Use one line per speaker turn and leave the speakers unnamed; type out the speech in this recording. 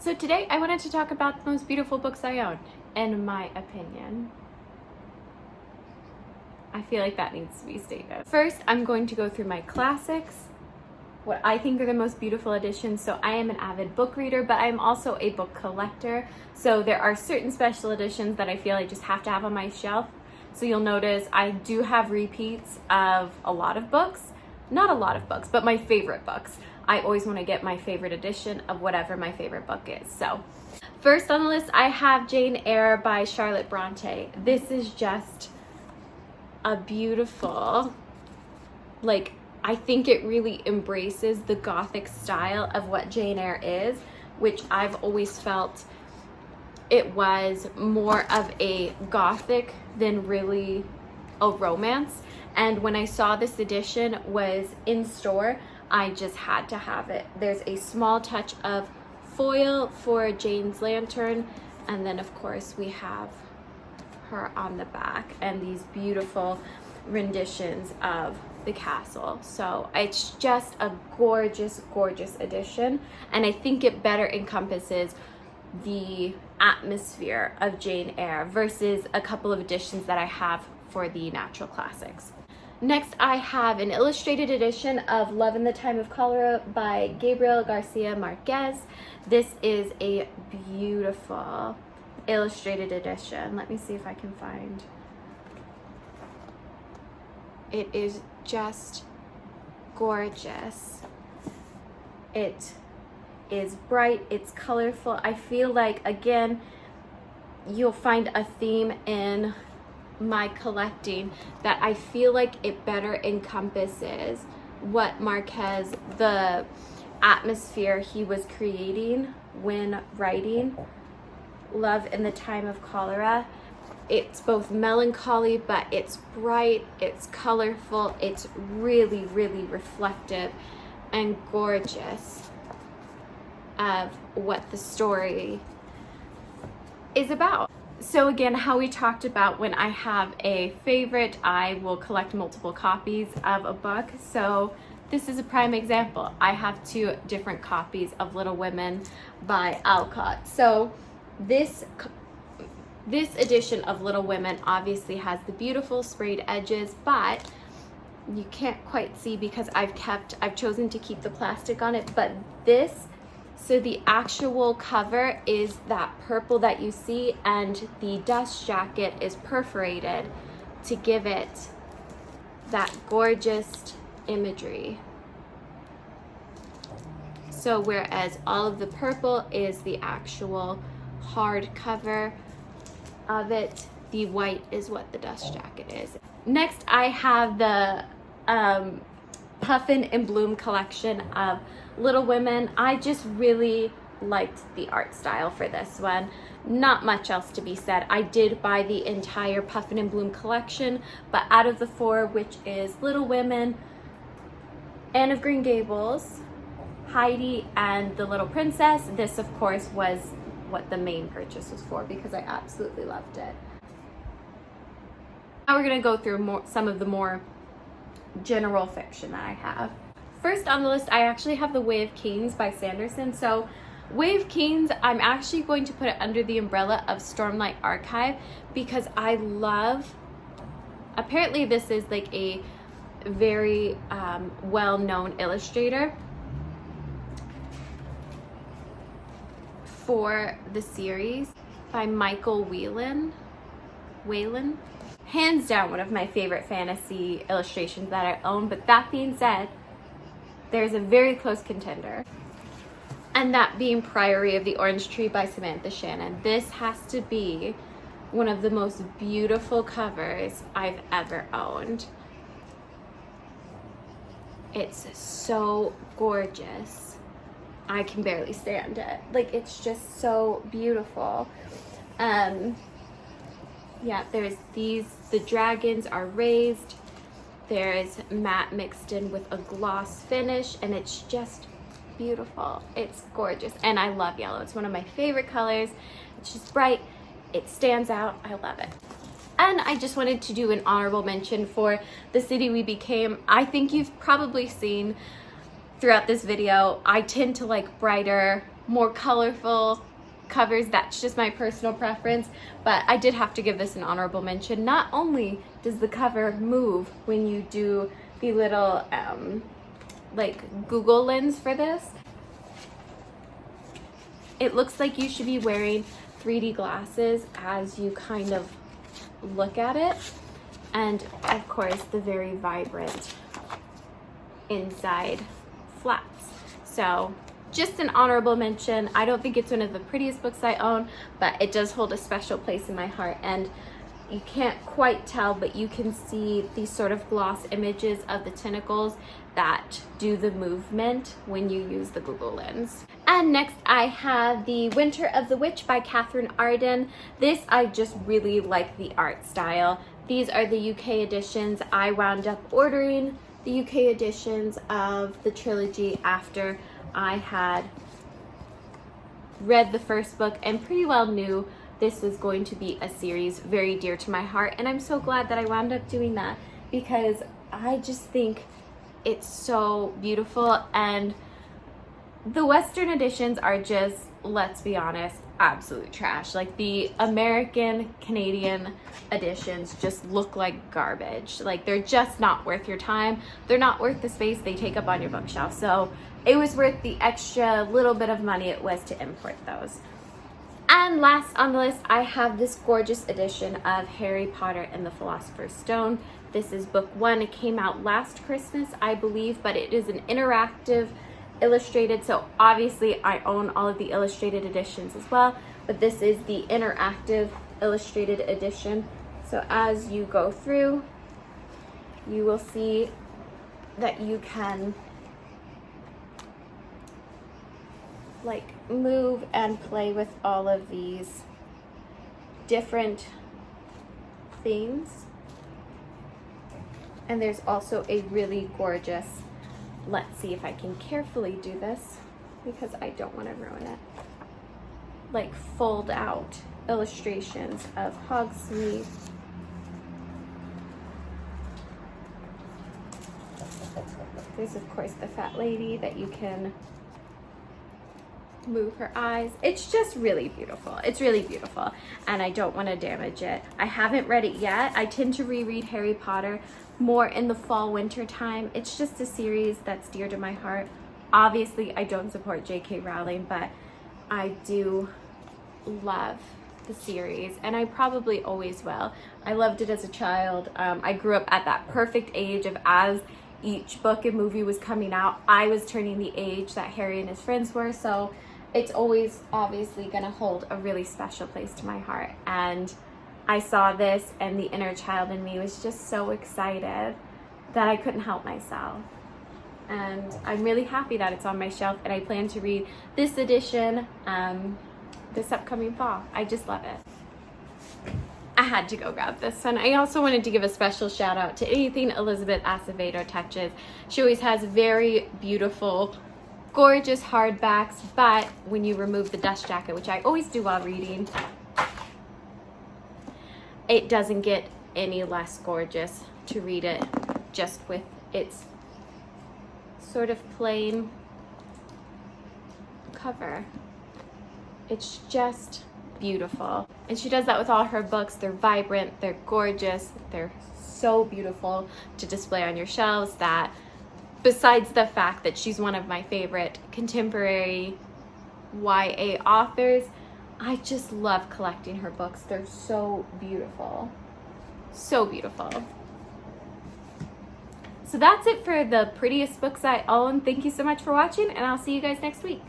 So today I wanted to talk about the most beautiful books I own, in my opinion. I feel like that needs to be stated. First, I'm going to go through my classics, what I think are the most beautiful editions. So I am an avid book reader, but I'm also a book collector. So there are certain special editions that I feel I just have to have on my shelf. So you'll notice I do have repeats of a lot of books. Not a lot of books, but my favorite books. I always want to get my favorite edition of whatever my favorite book is. So first on the list, I have Jane Eyre by Charlotte Bronte. This is just a beautiful, I think it really embraces the Gothic style of what Jane Eyre is, which I've always felt it was more of a Gothic than really a romance. And when I saw this edition was in store, I just had to have it. There's a small touch of foil for Jane's lantern, and then of course we have her on the back and these beautiful renditions of the castle. So it's just a gorgeous, gorgeous edition, and I think it better encompasses the atmosphere of Jane Eyre versus a couple of editions that I have for the natural classics. Next, I have an illustrated edition of Love in the Time of Cholera by Gabriel Garcia Marquez. This is a beautiful illustrated edition. Let me see if I can find. It is just gorgeous. It is bright, it's colorful. I feel like, again, you'll find a theme in my collecting that I feel like it better encompasses what Marquez, the atmosphere he was creating when writing Love in the Time of Cholera. It's both melancholy, but it's bright, it's colorful, it's really, really reflective and gorgeous of what the story is about. So again, how we talked about, when I have a favorite, I will collect multiple copies of a book. So this is a prime example. I have 2 different copies of Little Women by Alcott. So this edition of Little Women obviously has the beautiful sprayed edges, but you can't quite see because I've chosen to keep the plastic on it, but so the actual cover is that purple that you see, and the dust jacket is perforated to give it that gorgeous imagery. So whereas all of the purple is the actual hard cover of it, the white is what the dust jacket is. Next, I have the Puffin and Bloom collection of Little Women. I just really liked the art style for this one. Not much else to be said. I did buy the entire Puffin and Bloom collection, but out of the 4, which is Little Women, Anne of Green Gables, Heidi, and The Little Princess, this of course was what the main purchase was for because I absolutely loved it. Now we're gonna go through some of the more general fiction that I have. First on the list, I actually have The Way of Kings by Sanderson. So Way of Kings, I'm actually going to put it under the umbrella of Stormlight Archive because I love, apparently this is like a very well-known illustrator for the series by Michael Whelan. Hands down one of my favorite fantasy illustrations that I own, but that being said, there's a very close contender, and that being Priory of the Orange Tree by Samantha Shannon. This has to be one of the most beautiful covers I've ever owned. It's so gorgeous. I can barely stand it. It's just so beautiful. Yeah, there's the dragons are raised. There's matte mixed in with a gloss finish, and it's just beautiful. It's gorgeous, and I love yellow. It's one of my favorite colors. It's just bright. It stands out. I love it. And I just wanted to do an honorable mention for The City We Became. I think you've probably seen throughout this video, I tend to like brighter more colorful covers. That's just my personal preference, but I did have to give this an honorable mention. Not only does the cover move when you do the little like Google lens for this, it looks like you should be wearing 3D glasses as you kind of look at it. And of course, the very vibrant inside flaps. So just an honorable mention. I don't think it's one of the prettiest books I own, but it does hold a special place in my heart. And you can't quite tell, but you can see these sort of gloss images of the tentacles that do the movement when you use the Google lens. And next I have The Winter of the Witch by Catherine Arden. This, I just really like the art style. These are the UK editions. I wound up ordering the UK editions of the trilogy after I had read the first book and pretty well knew this was going to be a series very dear to my heart. And I'm so glad that I wound up doing that, because I just think it's so beautiful. And the Western editions are just, let's be honest, absolute trash. Like the American Canadian editions just look like garbage. Like they're just not worth your time. They're not worth the space they take up on your bookshelf. So it was worth the extra little bit of money it was to import those. And last on the list, I have this gorgeous edition of Harry Potter and the Philosopher's Stone. This is book 1. It came out last Christmas, I believe, but it is an interactive illustrated, so obviously I own all of the illustrated editions as well, but this is the interactive illustrated edition. So as you go through, you will see that you can like move and play with all of these different themes. And there's also a really gorgeous, let's see if I can carefully do this because I don't want to ruin it, like fold out illustrations of Hogsmeade, there's of course the fat lady that you can move her eyes. It's just really beautiful. It's really beautiful, and I don't want to damage it. I haven't read it yet. I tend to reread Harry Potter more in the fall winter time. It's just a series that's dear to my heart. Obviously I don't support J.K. Rowling, but I do love the series, and I probably always will. I loved it as a child. I grew up at that perfect age of, as each book and movie was coming out, I was turning the age that Harry and his friends were, so it's always obviously gonna hold a really special place to my heart. And I saw this and the inner child in me was just so excited that I couldn't help myself. And I'm really happy that it's on my shelf, and I plan to read this edition this upcoming fall. I just love it. I had to go grab this one. I also wanted to give a special shout out to anything Elizabeth Acevedo touches. She always has very beautiful, gorgeous hardbacks, but when you remove the dust jacket, which I always do while reading, it doesn't get any less gorgeous to read it just with its sort of plain cover. It's just beautiful. And she does that with all her books. They're vibrant, they're gorgeous, they're so beautiful to display on your shelves, that besides the fact that she's one of my favorite contemporary YA authors, I just love collecting her books. They're so beautiful. So beautiful. So that's it for the prettiest books I own. Thank you so much for watching, and I'll see you guys next week.